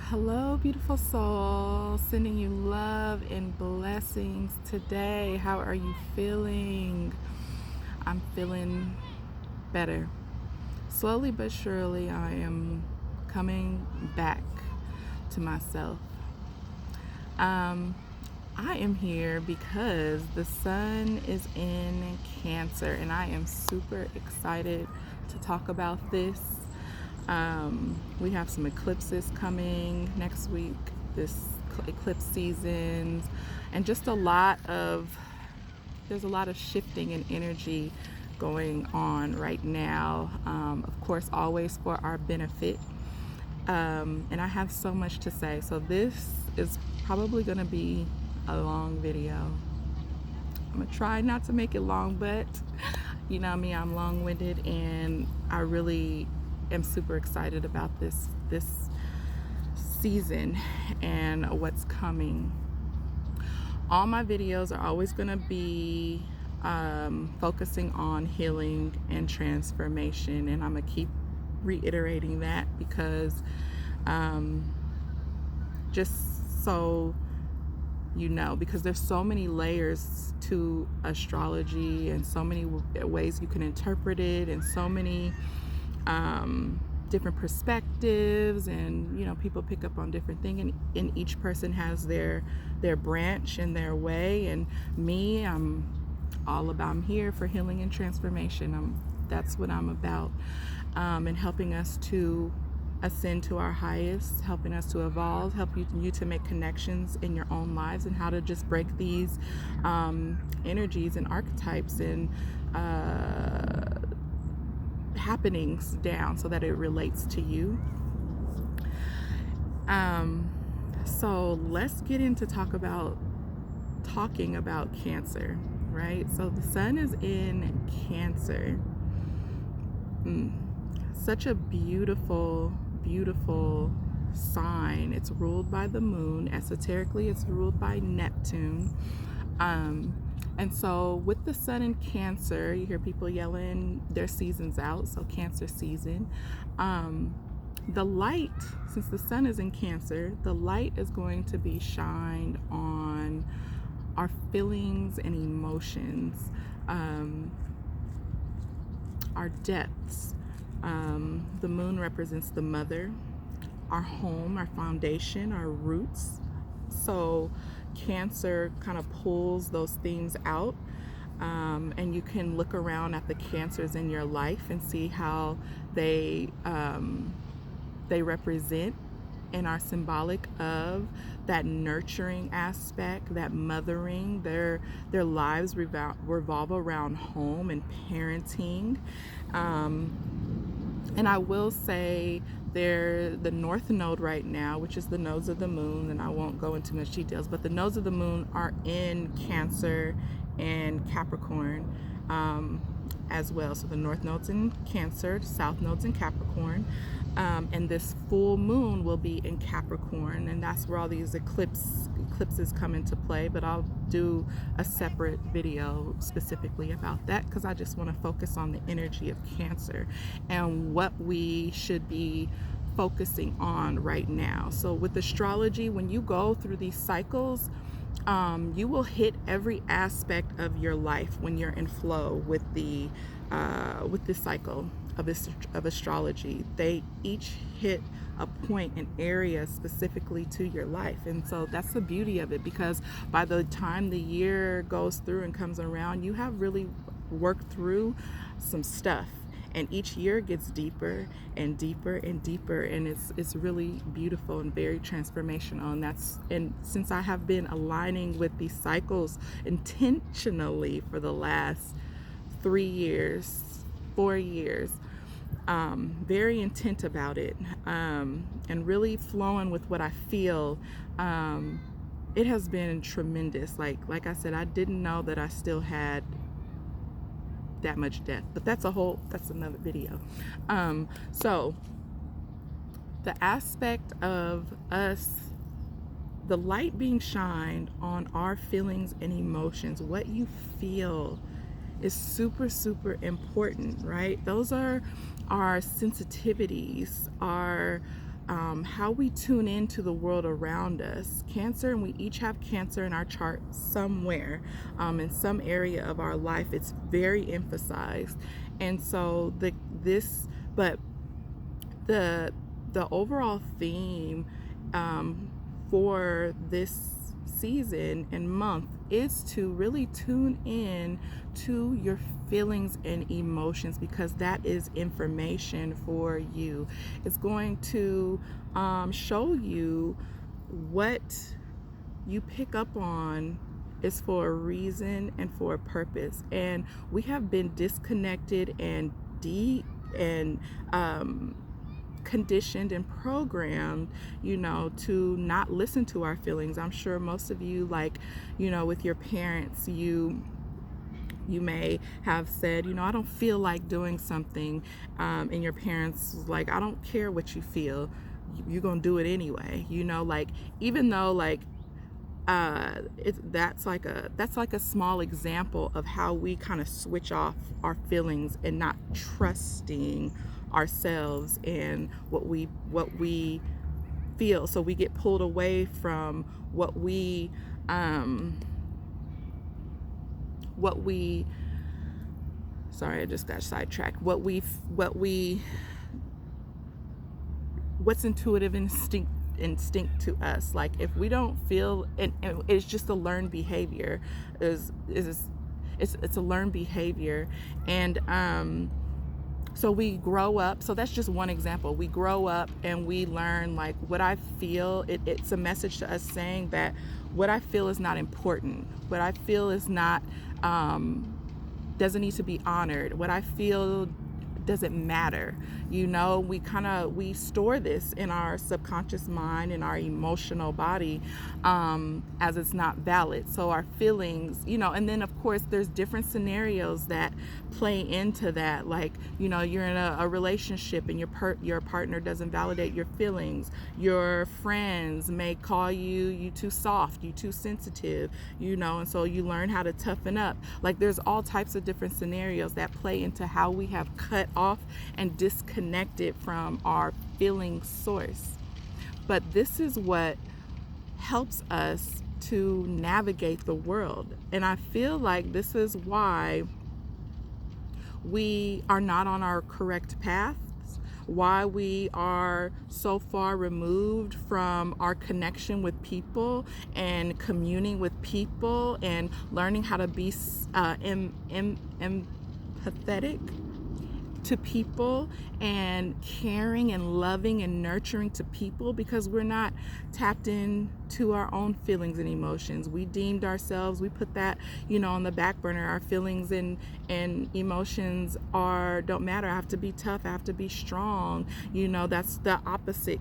Hello, beautiful soul. Sending you love and blessings today. How are you feeling? I'm feeling better. Slowly but surely, I am coming back to myself. Um, I am here because the sun is in Cancer, and I am super excited to talk about this. We have some eclipses coming next week, this eclipse seasons, and just there's a lot of shifting in energy going on right now. Of course, always for our benefit. And I have so much to say. So this is probably going to be a long video. I'm going to try not to make it long, but you know me, I'm long-winded, and I really am super excited about this season and what's coming. All my videos are always going to be focusing on healing and transformation, and I'm going to keep reiterating that because just so you know, because there's so many layers to astrology and so many ways you can interpret it, and so many different perspectives, and you know, people pick up on different things, and each person has their branch and their way. And me, I'm here for healing and transformation. That's what I'm about, and helping us to ascend to our highest, helping us to evolve, help you to make connections in your own lives, and how to just break these energies and archetypes and happenings down so that it relates to you. So let's get into talking about Cancer, right? So the sun is in Cancer. Such a beautiful sign. It's ruled by the moon. Esoterically, it's ruled by Neptune. And so with the sun in Cancer, you hear people yelling their season's out, so Cancer season. The light, since the sun is in Cancer, the light is going to be shined on our feelings and emotions, our depths. The moon represents the mother, our home, our foundation, our roots. So Cancer kind of pulls those things out, and you can look around at the Cancers in your life and see how they represent and are symbolic of that nurturing aspect, that mothering. Their lives revolve around home and parenting. And I will say they're the North Node right now, which is the nodes of the moon, and I won't go into much details, but the nodes of the moon are in Cancer and Capricorn as well. So the North Node's in Cancer, South Node's in Capricorn, and this full moon will be in Capricorn, and that's where all these eclipses come into play. But I'll do a separate video specifically about that, because I just want to focus on the energy of Cancer and what we should be focusing on right now. So with astrology, when you go through these cycles, you will hit every aspect of your life when you're in flow with the cycle of astrology. They each hit a point, an area specifically to your life. And so that's the beauty of it, because by the time the year goes through and comes around, you have really worked through some stuff, and each year gets deeper and deeper and deeper, and it's really beautiful and very transformational. And since I have been aligning with these cycles intentionally for the last 3 years, 4 years, very intent about it, and really flowing with what I feel, it has been tremendous. Like I said, I didn't know that I still had that much depth, but that's another video. So the aspect of us, the light being shined on our feelings and emotions, what you feel is super important, right? Those are our sensitivities, our how we tune into the world around us. Cancer, and we each have Cancer in our chart somewhere, in some area of our life. It's very emphasized, and so but the overall theme for this season and month is to really tune in to your feelings and emotions, because that is information for you. It's going to show you what you pick up on is for a reason and for a purpose. And we have been disconnected and conditioned and programmed, to not listen to our feelings. I'm sure most of you, like, with your parents, you may have said, I don't feel like doing something, and your parents was like, I don't care what you feel, you're gonna do it anyway. Like, even though, like, that's like a small example of how we kind of switch off our feelings and not trusting ourselves and what we feel. So we get pulled away from what we sorry, I just got sidetracked. What's intuitive instinct to us. Like, if we don't feel, and it's just a learned behavior, it's a learned behavior. And so we grow up. So that's just one example. We grow up and we learn, like, what I feel, it's a message to us saying that what I feel is not important. What I feel is not, doesn't need to be honored. What I feel doesn't matter. We store this in our subconscious mind, in our emotional body, as it's not valid. So our feelings, and then of course there's different scenarios that play into that. Like, you're in a relationship and your partner doesn't validate your feelings. Your friends may call you too soft, you too sensitive, and so you learn how to toughen up. Like, there's all types of different scenarios that play into how we have cut off and disconnected from our feeling source. But this is what helps us to navigate the world. And I feel like this is why we are not on our correct paths, why we are so far removed from our connection with people and communing with people and learning how to be empathetic to people and caring and loving and nurturing to people, because we're not tapped into our own feelings and emotions. We deemed ourselves, we put that, on the back burner. Our feelings and emotions don't matter. I have to be tough, I have to be strong. That's the opposite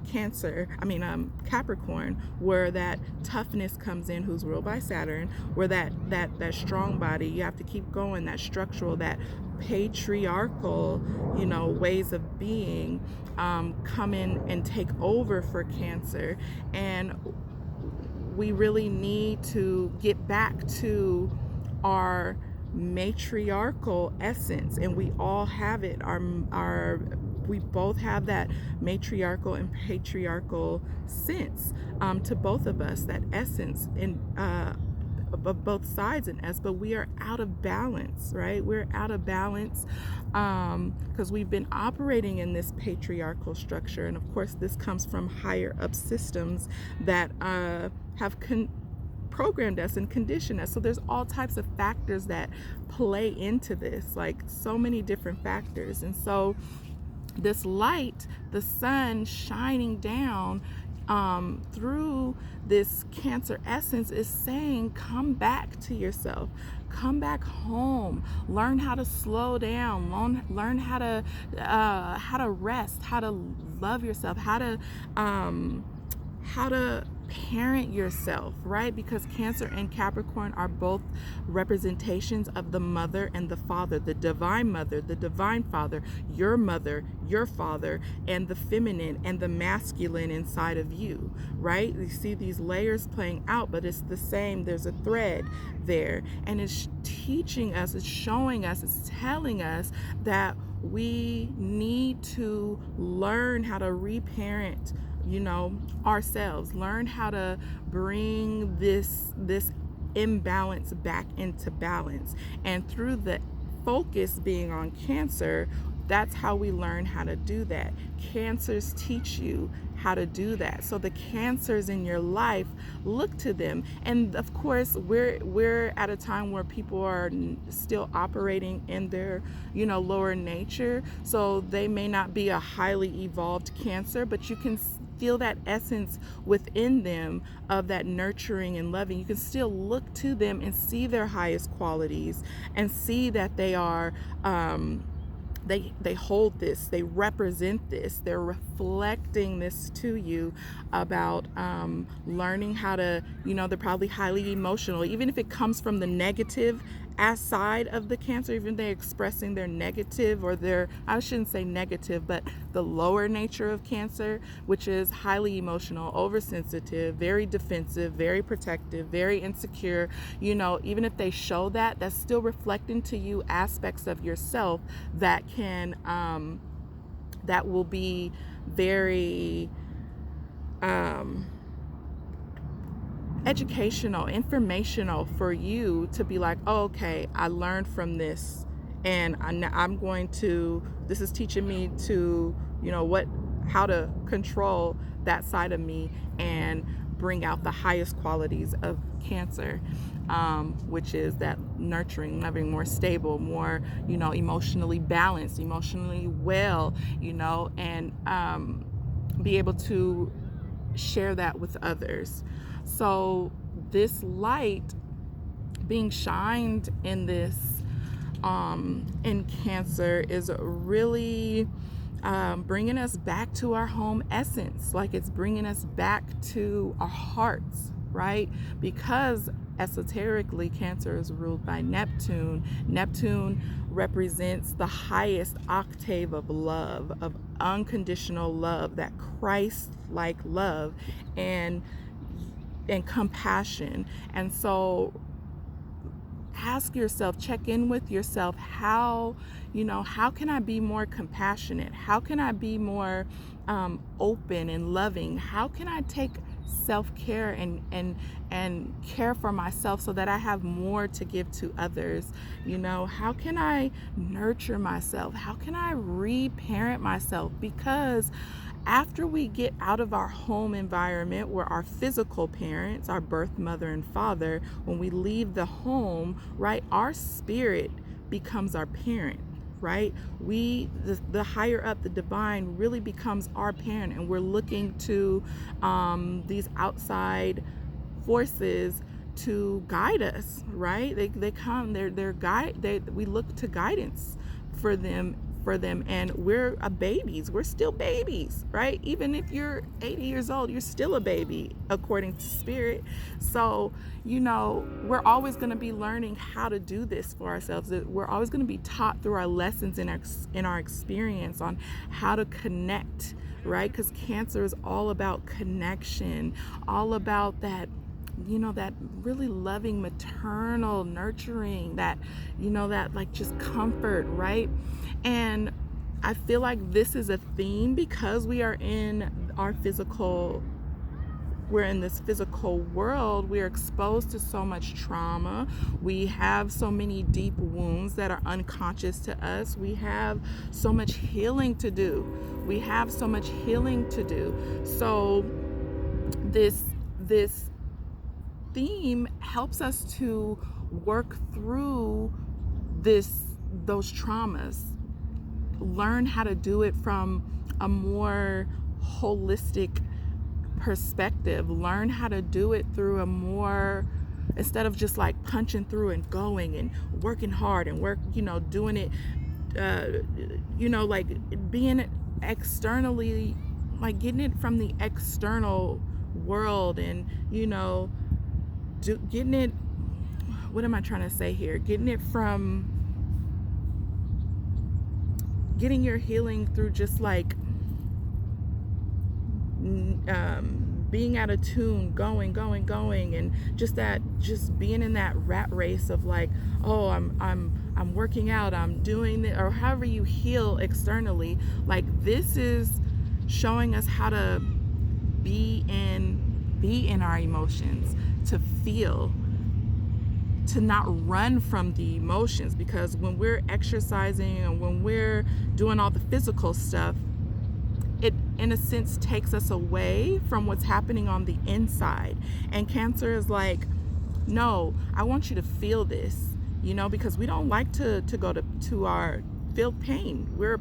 Capricorn, where that toughness comes in, who's ruled by Saturn, where that strong body, you have to keep going, that structural, that patriarchal, ways of being come in and take over for Cancer. And we really need to get back to our matriarchal essence, and we all have it. We both have that matriarchal and patriarchal sense to both of us, that essence in both sides in us. But we are out of balance, right? We're out of balance because we've been operating in this patriarchal structure. And of course, this comes from higher up systems that have programmed us and conditioned us. So there's all types of factors that play into this, like so many different factors. And so this light, the sun shining down through this Cancer essence, is saying, come back to yourself, come back home, learn how to slow down, learn how to rest, how to love yourself, how to parent yourself, right? Because Cancer and Capricorn are both representations of the mother and the father, the divine mother, the divine father, your mother, your father, and the feminine and the masculine inside of you, right? You see these layers playing out, but it's the same. There's a thread there, and it's teaching us, it's showing us, it's telling us that we need to learn how to reparent ourselves. Learn how to bring this imbalance back into balance. And through the focus being on Cancer, that's how we learn how to do that. Cancers teach you how to do that. So the Cancers in your life, look to them. And of course, we're at a time where people are still operating in their, lower nature. So they may not be a highly evolved Cancer, but you can feel that essence within them of that nurturing and loving. You can still look to them and see their highest qualities and see that they are they hold this, they represent this, they're reflecting this to you about learning how to, they're probably highly emotional, even if it comes from the negative side of the Cancer, even they're expressing their negative or their, I shouldn't say negative, but the lower nature of Cancer, which is highly emotional, oversensitive, very defensive, very protective, very insecure. Even if they show that, that's still reflecting to you aspects of yourself that can that will be very educational, informational for you to be like, oh, okay, I learned from this, and I'm going to, this is teaching me to, how to control that side of me and bring out the highest qualities of Cancer, which is that nurturing, loving, more stable, more, emotionally balanced, emotionally well, and be able to share that with others. So this light being shined in this in Cancer is really bringing us back to our home essence. Like, it's bringing us back to our hearts, right? Because esoterically, Cancer is ruled by Neptune. Neptune represents the highest octave of love, of unconditional love, that Christ-like love and compassion. And so ask yourself, check in with yourself, how can I be more compassionate? How can I be more open and loving? How can I take self-care and care for myself so that I have more to give to others? How can I nurture myself? How can I reparent myself? Because after we get out of our home environment, where our physical parents, our birth mother and father, when we leave the home, right, our spirit becomes our parent, right? The higher up, the divine really becomes our parent, and we're looking to these outside forces to guide us, right? They come, they're guide. We look to guidance for them, and we're babies. We're still babies, right? Even if you're 80 years old, you're still a baby according to spirit. So we're always going to be learning how to do this for ourselves. We're always going to be taught through our lessons in our experience on how to connect, right? Because Cancer is all about connection, all about that that really loving, maternal, nurturing, that that like just comfort, right? And I feel like this is a theme because we're in this physical world. We're exposed to so much trauma. We have so many deep wounds that are unconscious to us. We have so much healing to do. So this theme helps us to work through those traumas, learn how to do it from a more holistic perspective, learn how to do it through a more, instead of just like punching through and going and working hard and doing it, like being externally, like getting it from the external world, and getting it, what am I trying to say here? Getting your healing through just like being out of tune, going, and just being in that rat race of like, oh, I'm working out, I'm doing it, or however you heal externally. Like, this is showing us how to be in our emotions, to feel, to not run from the emotions, because when we're exercising and when we're doing all the physical stuff, it in a sense takes us away from what's happening on the inside. And Cancer is like, no, I want you to feel this, because we don't like to go to our feel pain. We're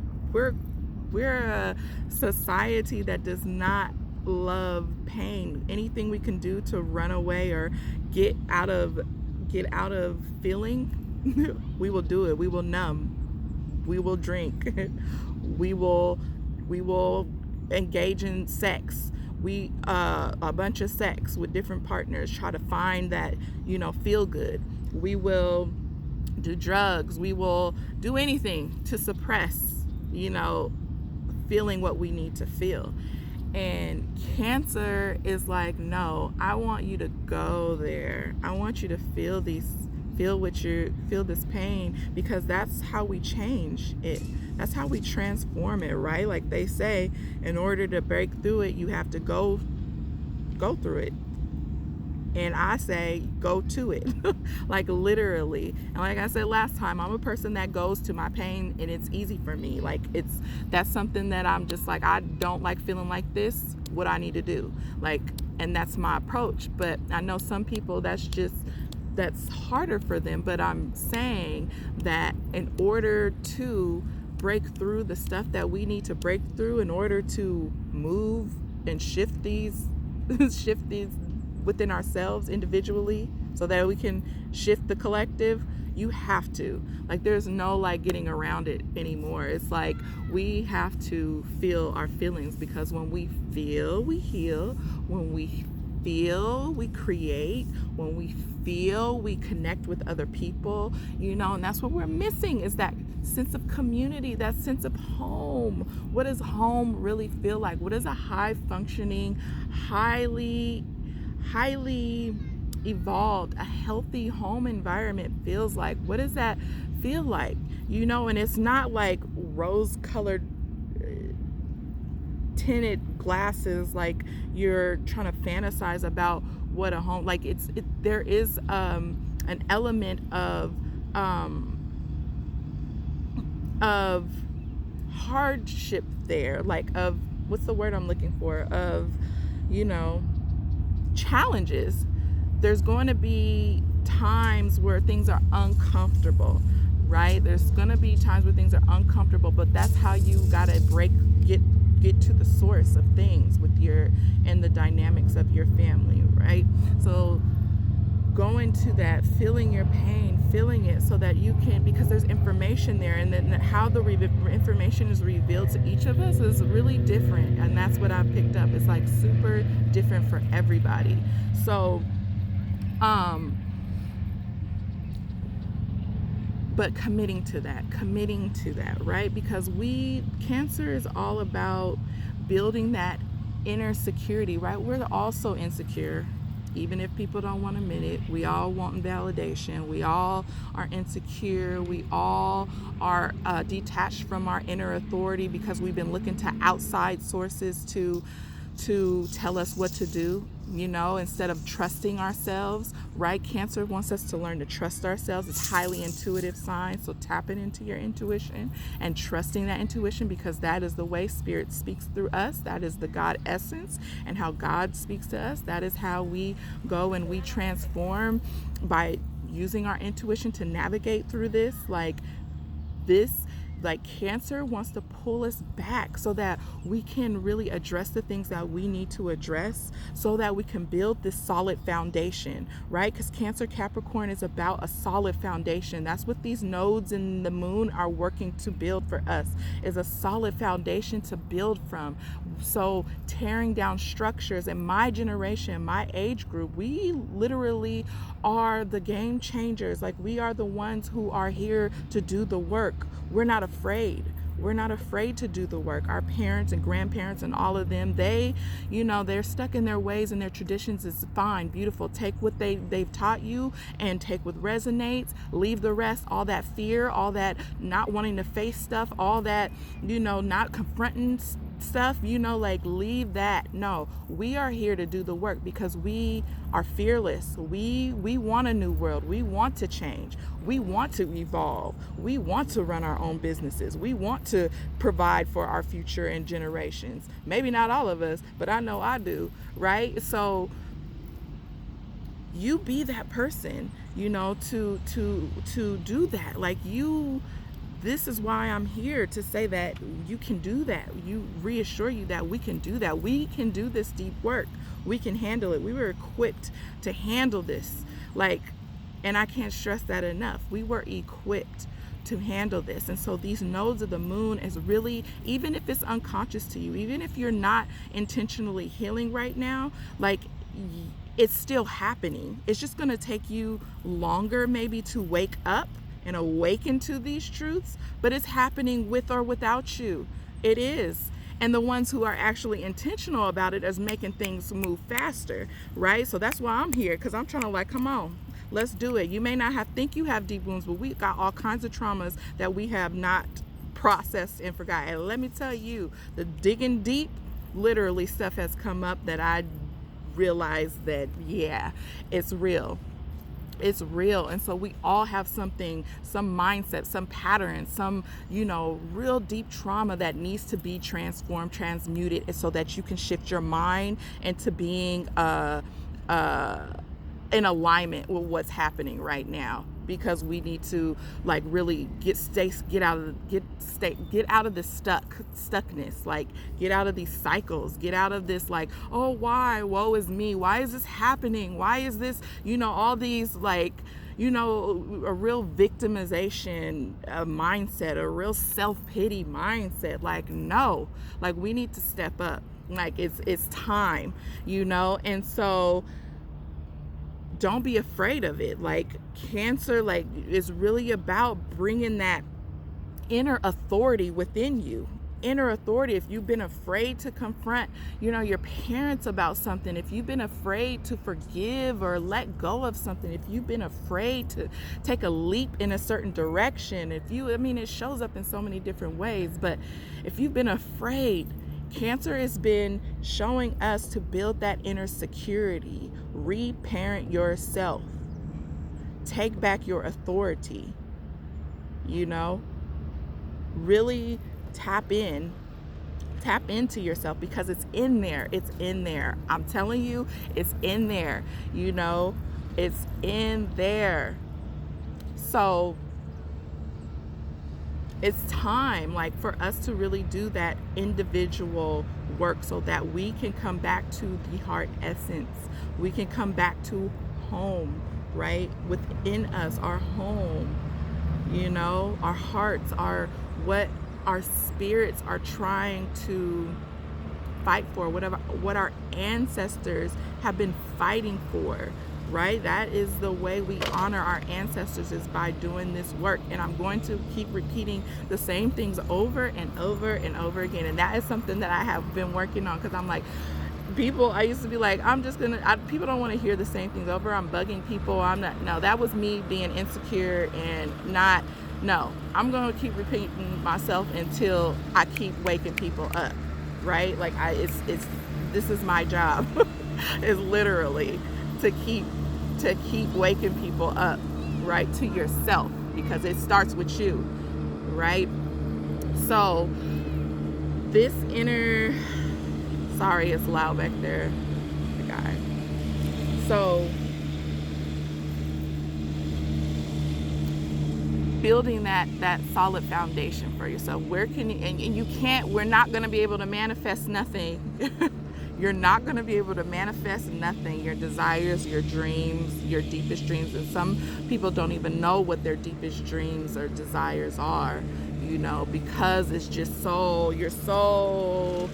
a society that does not love pain. Anything we can do to run away or get out of feeling, we will do it. We will numb. We will drink. we will engage in sex. A bunch of sex with different partners, try to find that, feel good. We will do drugs. We will do anything to suppress, feeling what we need to feel. And Cancer is like, no, I want you to go there. I want you to feel this pain, because that's how we change it. That's how we transform it, right? Like they say, in order to break through it, you have to go through it. And I say, go to it, like literally. And like I said last time, I'm a person that goes to my pain, and it's easy for me. Like that's something that I'm just like, I don't like feeling like this. What I need to do, and that's my approach. But I know some people that's harder for them. But I'm saying that in order to break through the stuff that we need to break through, in order to move and shift these within ourselves individually, so that we can shift the collective, you have to, there's no getting around it anymore. It's like we have to feel our feelings, because when we feel, we heal. When we feel, we create. When we feel, we connect with other people, and that's what we're missing, is that sense of community, that sense of home. What does home really feel like? What does a high functioning, highly evolved, a healthy home environment feels like? What does that feel like? And it's not like rose colored tinted glasses, like you're trying to fantasize about what a home, there is an element of hardship there, of, what's the word I'm looking for, of challenges. There's going to be times where things are uncomfortable, right? There's going to be times where things are uncomfortable, but that's how you gotta get to the source of things and the dynamics of your family, right? So going to that, feeling your pain, feeling it, so that you can, because there's information there, and then how the information is revealed to each of us is really different. And that's what I picked up. It's super different for everybody. So but committing to that, right? Because Cancer is all about building that inner security, right? We're also insecure. Even if people don't want to admit it, we all want validation. We all are insecure. We all are detached from our inner authority, because we've been looking to outside sources to tell us what to do, instead of trusting ourselves, right? Cancer wants us to learn to trust ourselves. It's highly intuitive sign. So tapping into your intuition and trusting that intuition, because that is the way Spirit speaks through us. That is the God essence, and how God speaks to us. That is how we go and we transform, by using our intuition to navigate through this. Cancer wants to pull us back, so that we can really address the things that we need to address, so that we can build this solid foundation, right? Because Cancer Capricorn is about a solid foundation. That's what these nodes in the moon are working to build for us, is a solid foundation to build from. So tearing down structures, in my generation, my age group, we literally are the game changers. We are the ones who are here to do the work. We're not afraid. We're not afraid to do the work. Our parents and grandparents and all of them, they're stuck in their ways and their traditions. Is fine, beautiful. Take what they've taught you and take what resonates. Leave the rest, all that fear, all that not wanting to face stuff, all that, not confronting stuff, like leave that. No, we are here to do the work because we are fearless. We want a new world. We want to change. We want to evolve. We want to run our own businesses. We want to provide for our future and generations. Maybe not all of us, but I know I do, right? So you be that person, to do that. Like this is why I'm here, to say that you can do that. You reassure you that we can do that. We can do this deep work. We can handle it. We were equipped to handle this. And I can't stress that enough. We were equipped to handle this. And so these nodes of the moon is really, even if it's unconscious to you, even if you're not intentionally healing right now, it's still happening. It's just going to take you longer maybe to wake up and awaken to these truths, but it's happening with or without you. It is. And the ones who are actually intentional about it is making things move faster, right? So that's why I'm here, because I'm trying to come on, let's do it. You may not think you have deep wounds, but we got all kinds of traumas that we have not processed and forgot. And let me tell you, the digging deep, literally stuff has come up that I realized that, yeah, it's real. It's real. And so we all have something, some mindset, some pattern, some, real deep trauma that needs to be transformed, transmuted, so that you can shift your mind into being in alignment with what's happening right now. Because we need to really get out of the stuckness, get out of these cycles, get out of this oh, why, woe is me, why is this happening, why is this, all these a real victimization mindset, a real self-pity mindset. No, we need to step up. It's time, and so don't be afraid of it. Cancer, is really about bringing that inner authority within you. Inner authority. If you've been afraid to confront, your parents about something, if you've been afraid to forgive or let go of something, if you've been afraid to take a leap in a certain direction, it shows up in so many different ways, but if you've been afraid, Cancer has been showing us to build that inner security, reparent yourself, take back your authority, really tap into yourself, because it's in there. I'm telling you, it's in there, it's in there. So it's time for us to really do that individual work so that we can come back to the heart essence. We can come back to home, right? Within us, our home, our hearts are what our spirits are trying to fight for, what our ancestors have been fighting for, right? That is the way we honor our ancestors, is by doing this work. And I'm going to keep repeating the same things over and over and over again. And that is something that I have been working on, because I'm I used to be people don't want to hear the same things over. I'm bugging people. No, that was me being insecure and I'm going to keep repeating myself until I keep waking people up, right? This is my job. Is literally to keep waking people up, right, to yourself, because it starts with you, right? So this inner, sorry, it's loud back there, the guy. So building that solid foundation for yourself. Where can you, and you can't, we're not going to be able to manifest nothing. You're not going to be able to manifest nothing, your desires, your dreams, your deepest dreams. And some people don't even know what their deepest dreams or desires are, because it's just you're so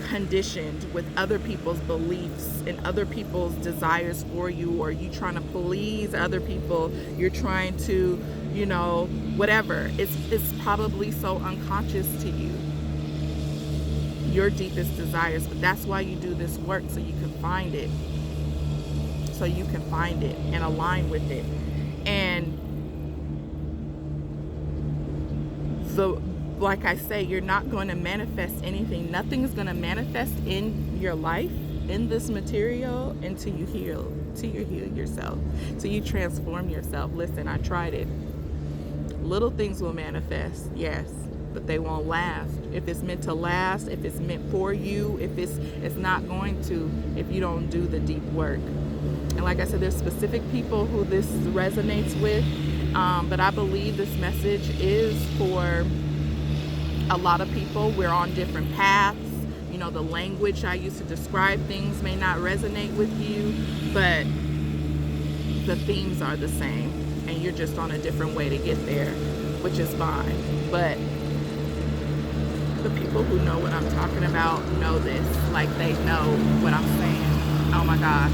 conditioned with other people's beliefs and other people's desires for you, or you trying to please other people. You're trying to, whatever. It's probably so unconscious to you, your deepest desires. But that's why you do this work, so you can find it, and align with it. And like I say, you're not going to manifest anything. Nothing is going to manifest in your life, in this material, until you heal, yourself, till you transform yourself. Listen, I tried it. Little things will manifest, yes, but they won't last. If it's meant to last, if it's meant for you, if it's not going to, if you don't do the deep work. And like I said, there's specific people who this resonates with, but I believe this message is for a lot of people. We're on different paths. You know, the language I use to describe things may not resonate with you, but the themes are the same, and you're just on a different way to get there, which is fine. But the people who know what I'm talking about know this, like they know what I'm saying. Oh my gosh.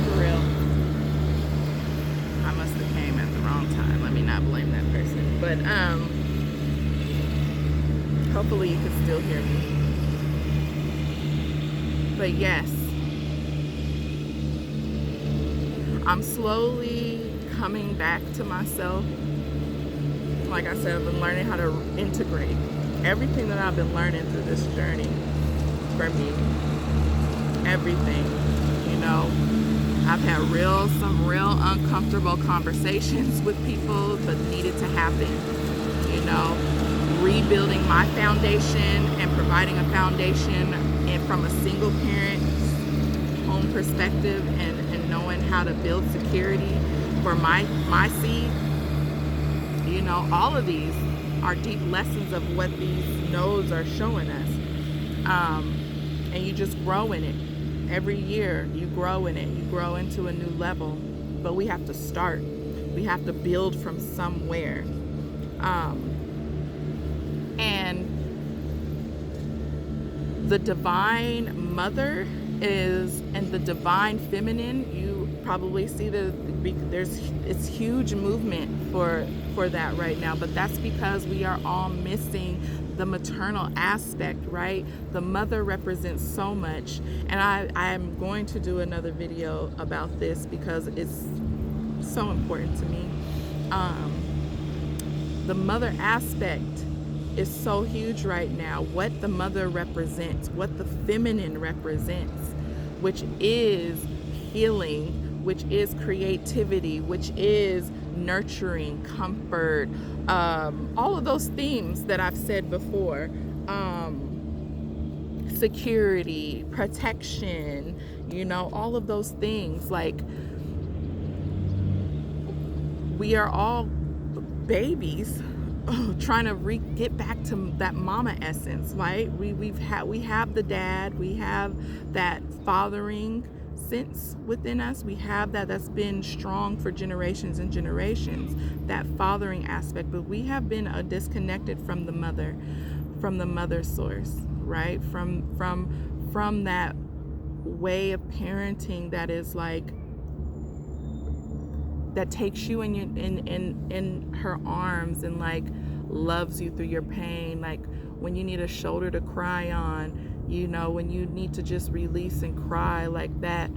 For real. I must have came at the wrong time. Let me not blame that person. But hopefully you can still hear me. But yes, I'm slowly coming back to myself. Like I said, I've been learning how to integrate everything that I've been learning through this journey for me. Everything, you know. I've had some real uncomfortable conversations with people, but needed to happen, you know. Rebuilding my foundation and providing a foundation and from a single parent home perspective, and knowing how to build security for my seed. You know, all of these are deep lessons of what these nodes are showing us. And you just grow in it. Every year you grow in it. You grow into a new level. But we have to start. We have to build from somewhere. And the divine mother and the divine feminine, you probably see it's huge movement for that right now, but that's because we are all missing the maternal aspect, right? The mother represents so much, and I am going to do another video about this because it's so important to me. The mother aspect is so huge right now. What the mother represents, what the feminine represents, which is healing, which is creativity, which is nurturing, comfort, all of those themes that I've said before, security, protection, you know, all of those things. Like, we are all babies trying to get back to that mama essence, right? We have the dad, we have that fathering sense within us. We have that's been strong for generations and generations, that fathering aspect, but we have been disconnected from the mother source, right? From that way of parenting that is like, that takes you in her arms and like loves you through your pain. Like when you need a shoulder to cry on, you know, when you need to just release and cry like that,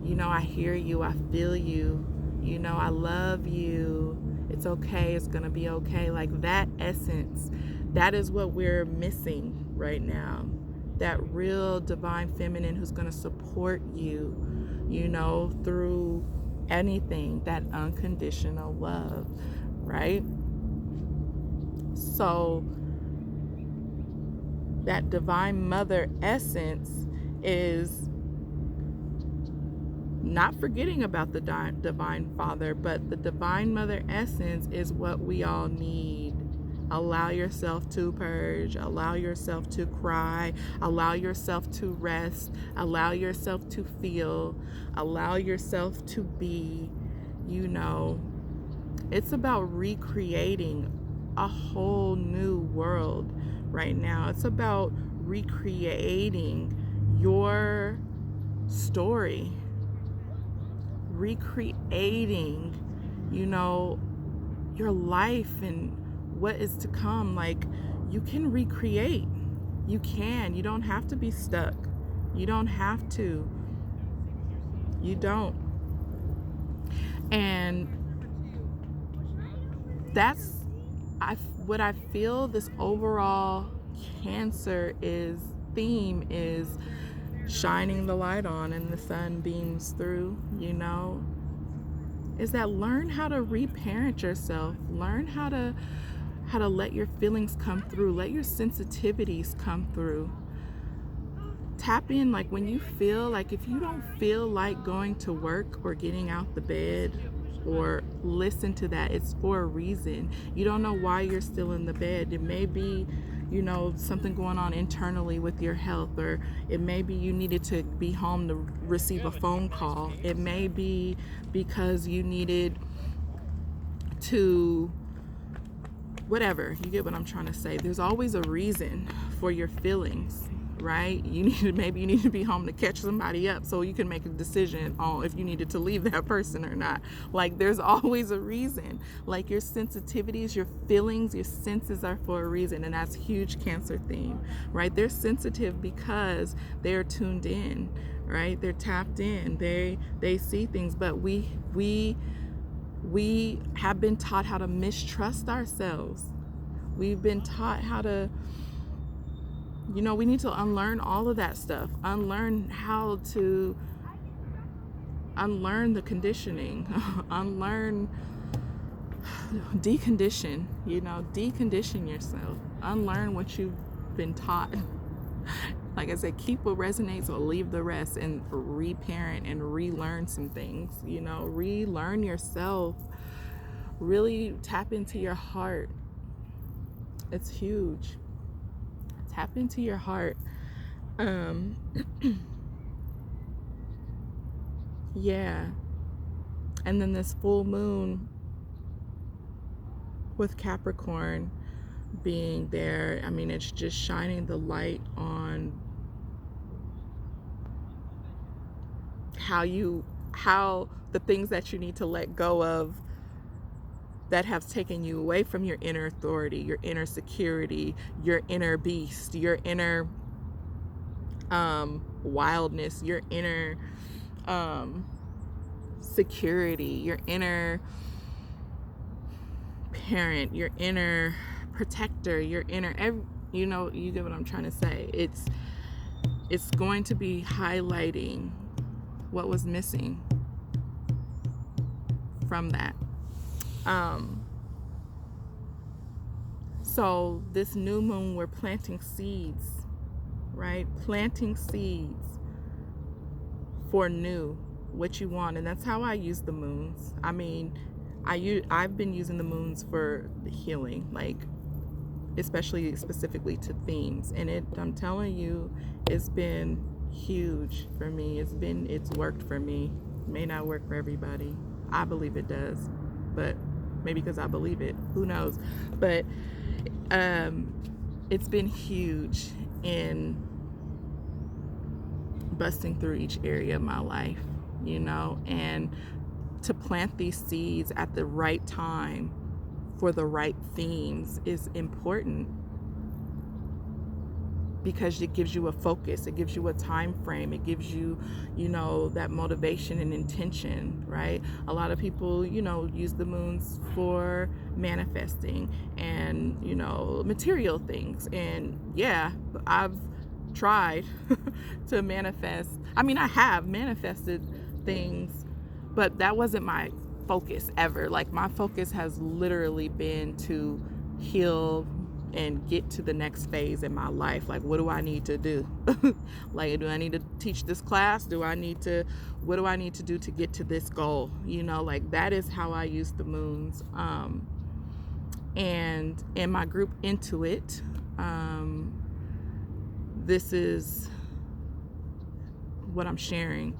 you know, I hear you, I feel you, you know, I love you, it's okay, it's gonna be okay. Like that essence, that is what we're missing right now. That real divine feminine who's gonna support you, you know, through anything, that unconditional love, right? So that divine mother essence is not forgetting about the divine father, but the divine mother essence is what we all need. Allow yourself to purge, allow yourself to cry, allow yourself to rest, allow yourself to feel, allow yourself to be, you know. It's about recreating a whole new world right now. It's about recreating your story, recreating, you know, your life and what is to come. Like, you can recreate. You can. You don't have to be stuck. You don't have to. You don't. And that's what I feel this overall Cancer is theme is shining the light on and the sun beams through, is that learn how to reparent yourself. Learn how to let your feelings come through. Let your sensitivities come through. Tap in, like when you feel like, if you don't feel like going to work or getting out the bed, or listen to that, it's for a reason. You don't know why you're still in the bed. It may be, something going on internally with your health, or it may be you needed to be home to receive a phone call. It may be because you needed to, whatever. You get what I'm trying to say. There's always a reason for your feelings, right? Maybe you need to be home to catch somebody up so you can make a decision on if you needed to leave that person or not. Like, there's always a reason. Like, your sensitivities, your feelings, your senses are for a reason, and that's huge Cancer theme, right? They're sensitive because they're tuned in, right? They're tapped in. They see things, but we have been taught how to mistrust ourselves. We've been taught how to, we need to unlearn all of that stuff. Unlearn the conditioning. Decondition, decondition yourself. Unlearn what you've been taught. Like I said, keep what resonates or leave the rest, and reparent and relearn some things, relearn yourself. Really tap into your heart. It's huge. Tap into your heart. Yeah. And then this full moon with Capricorn being there, it's just shining the light on how the things that you need to let go of that have taken you away from your inner authority, your inner security, your inner beast, your inner wildness, your inner security, your inner parent, your inner protector, your inner, you get what I'm trying to say. It's going to be highlighting what was missing from that. So this new moon, we're planting seeds, right? Planting seeds for new, what you want. And that's how I use the moons. I've been using the moons for healing, like especially specifically to themes. And I'm telling you, it's been huge for me. It's worked for me. It may not work for everybody. I believe it does, but maybe because I believe it, who knows? But it's been huge in busting through each area of my life, and to plant these seeds at the right time for the right themes is important, because it gives you a focus, it gives you a time frame, it gives you, that motivation and intention, right? A lot of people, use the moons for manifesting and, material things. And yeah, I've tried to manifest. I have manifested things, but that wasn't my focus ever. Like, my focus has literally been to heal and get to the next phase in my life. Like, what do I need to do? Like, do I need to teach this class? What do I need to do to get to this goal? Like, that is how I use the moons. And in my group Intuit, this is what I'm sharing,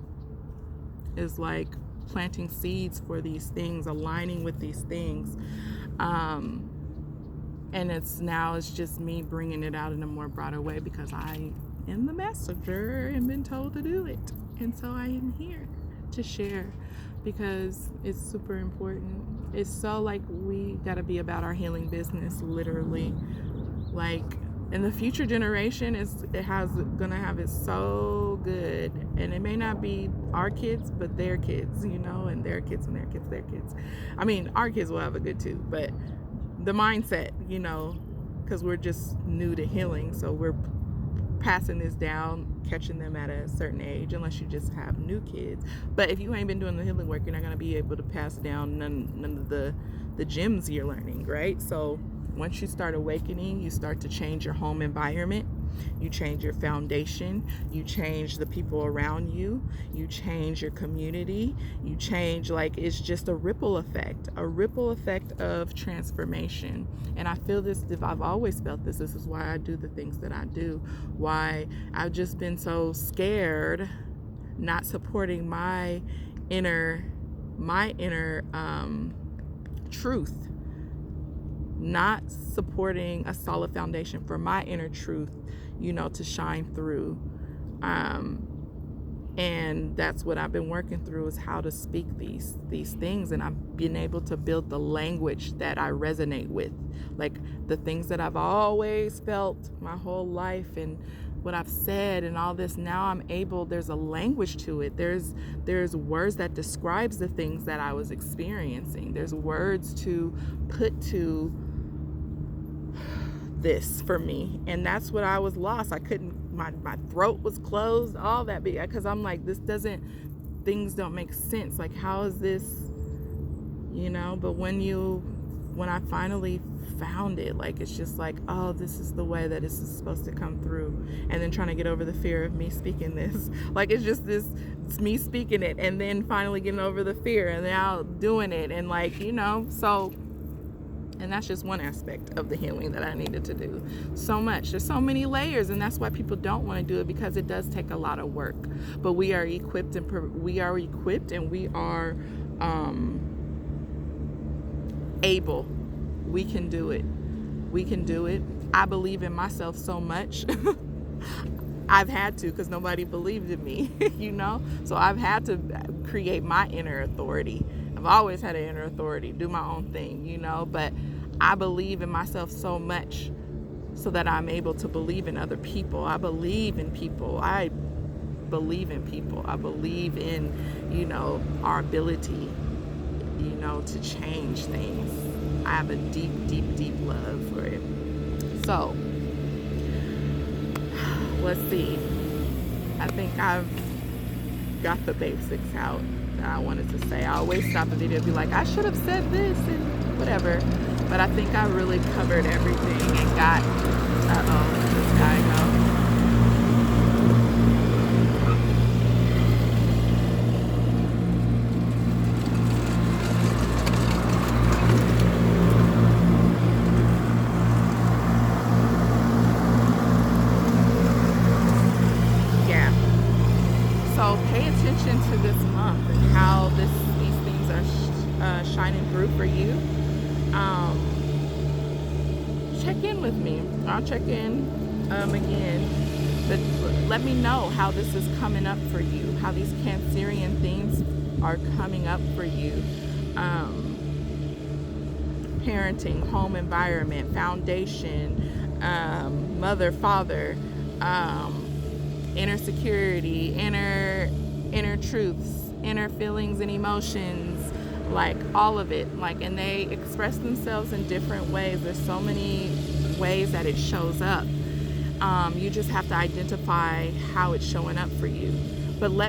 is like planting seeds for these things, aligning with these things. And it's just me bringing it out in a more broader way, because I am the messenger and been told to do it. And so I am here to share, because it's super important. It's so, like, we got to be about our healing business, literally. Like, and the future generation gonna have it so good. And it may not be our kids, but their kids, and their kids and their kids, their kids. Our kids will have it good too, but the mindset, because we're just new to healing. So we're passing this down, catching them at a certain age, unless you just have new kids. But if you ain't been doing the healing work, you're not going to be able to pass down none of the gems you're learning, right? So once you start awakening, you start to change your home environment. You change your foundation, you change the people around you, you change your community, you change, like, it's just a ripple effect of transformation. And I feel this, I've always felt this. This is why I do the things that I do, why I've just been so scared, not supporting my inner truth, not supporting a solid foundation for my inner truth, to shine through. And that's what I've been working through, is how to speak these things. And I've been able to build the language that I resonate with, like the things that I've always felt my whole life and what I've said and all this. Now I'm able, there's a language to it. There's words that describes the things that I was experiencing. There's words to put to this for me. And that's what I was lost. I couldn't, my throat was closed, all that, because I'm like, things don't make sense. Like, how is this, but when I finally found it, like, it's just like, oh, this is the way that this is supposed to come through. And then trying to get over the fear of me speaking this, like, it's me speaking it, and then finally getting over the fear, and now doing it, and like, so. And that's just one aspect of the healing that I needed to do. So much. There's so many layers, and that's why people don't want to do it, because it does take a lot of work. But we are equipped, and we are able. We can do it. We can do it. I believe in myself so much. I've had to, because nobody believed in me, So I've had to create my inner authority. I've always had an inner authority, do my own thing, but I believe in myself so much so that I'm able to believe in other people. I believe in people. I believe in people. I believe in, our ability, to change things. I have a deep, deep, deep love for it. So, let's see. I think I've got the basics out that I wanted to say. I always stop the video and be like, I should have said this and whatever. But I think I really covered everything and got, this guy go. So pay attention to this month and how these things are shining through for you. Check in with me. I'll check in again. But let me know how this is coming up for you, how these Cancerian themes are coming up for you. Parenting, home environment, foundation, mother, father, inner security, inner truths, inner feelings and emotions, like all of it. Like, and they express themselves in different ways. There's so many ways that it shows up. You just have to identify how it's showing up for you. But let me